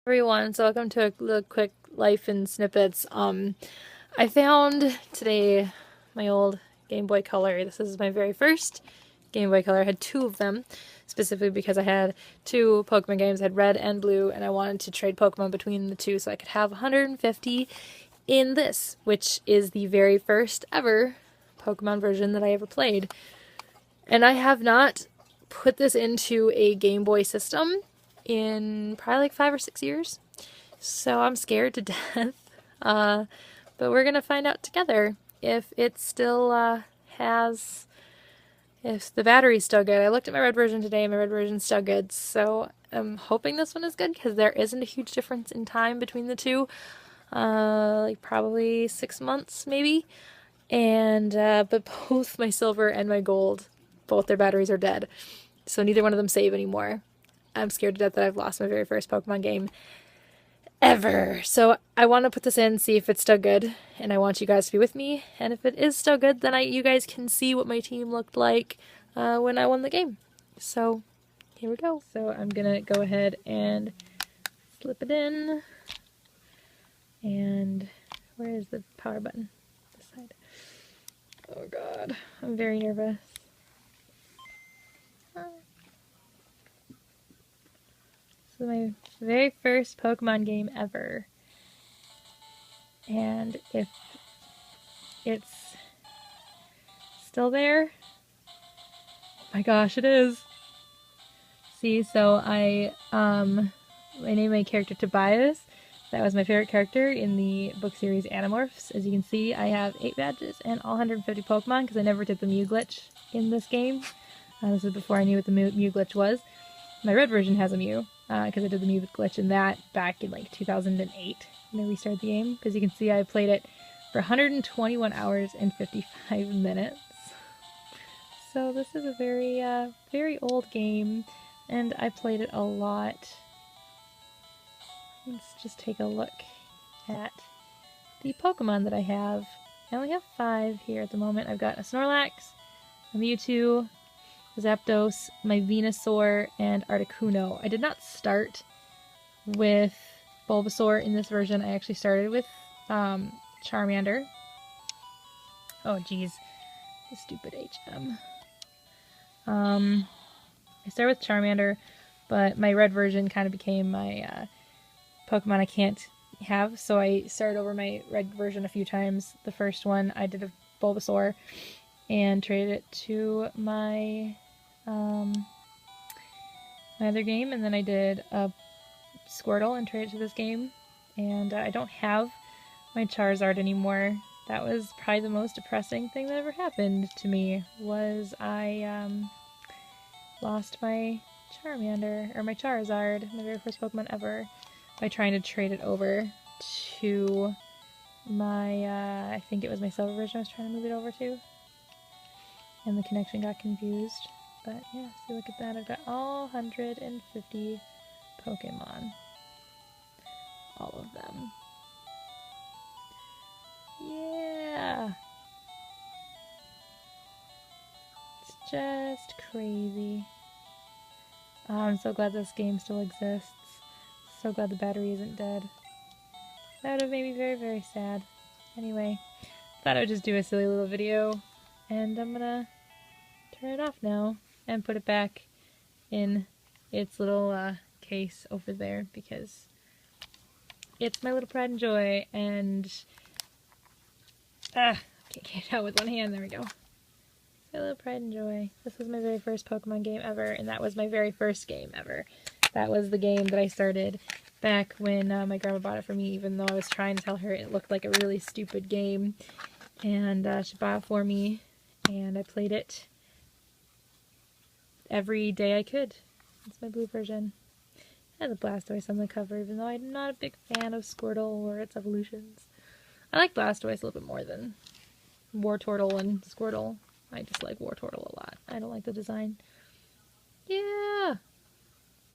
Everyone, so welcome to a little quick life in snippets. I found today my old Game Boy Color. This is my very first Game Boy Color. I had two of them, specifically because I had two Pokemon games. I had Red and Blue, and I wanted to trade Pokemon between the two so I could have 150 in this, which is the very first ever Pokemon version that I ever played. And I have not put this into a Game Boy system in probably like 5 or 6 years. So I'm scared to death. But we're going to find out together if it still if the battery's still good. I looked at my red version today and my red version's still good. So I'm hoping this one is good because there isn't a huge difference in time between the two. Like probably 6 months maybe. And, but both my silver and my gold, both their batteries are dead. So neither one of them save anymore. I'm scared to death that I've lost my very first Pokemon game ever. So I want to put this in, see if it's still good, and I want you guys to be with me. And if it is still good, then you guys can see what my team looked like when I won the game. So here we go. So I'm gonna go ahead and slip it in. And where is the power button? This side. Oh god, I'm very nervous. This is my very first Pokemon game ever. And if it's still there, oh my gosh, it is. See, so I named my character Tobias. That was my favorite character in the book series Animorphs. As you can see, I have 8 badges and all 150 Pokemon because I never did the Mew glitch in this game. This is before I knew what the Mew glitch was. My red version has a Mew, because I did the Mew glitch in that back in like 2008 when I restarted the game. Because you can see I played it for 121 hours and 55 minutes. So this is a very, very old game, and I played it a lot. Let's just take a look at the Pokemon that I have. I only have 5 here at the moment. I've got a Snorlax, a Mewtwo, Zapdos, my Venusaur, and Articuno. I did not start with Bulbasaur in this version. I actually started with Charmander. Oh geez, the stupid HM. I started with Charmander, but my red version kind of became my Pokemon I can't have, so I started over my red version a few times. The first one I did a Bulbasaur and traded it to my my other game, and then I did a Squirtle and traded it to this game. And I don't have my Charizard anymore. That was probably the most depressing thing that ever happened to me, was I lost my Charmander, or my Charizard, my very first Pokemon ever, by trying to trade it over to my, I think it was my silver version I was trying to move it over to. And the connection got confused. But yeah, so look at that. I've got all 150 Pokemon. All of them. Yeah! It's just crazy. Oh, I'm so glad this game still exists. So glad the battery isn't dead. That would have made me very, very sad. Anyway, thought I would just do a silly little video, and I'm gonna turn it off now and put it back in its little case over there, because it's my little pride and joy, and can't get it out with one hand. There we go. My little pride and joy. This was my very first Pokemon game ever, and that was my very first game ever. That was the game that I started back when my grandma bought it for me, even though I was trying to tell her it looked like a really stupid game. And she bought it for me, and I played it every day I could. It's my blue version. It has a Blastoise on the cover, even though I'm not a big fan of Squirtle or its evolutions. I like Blastoise a little bit more than Wartortle and Squirtle. I just like Wartortle a lot. I don't like the design. Yeah!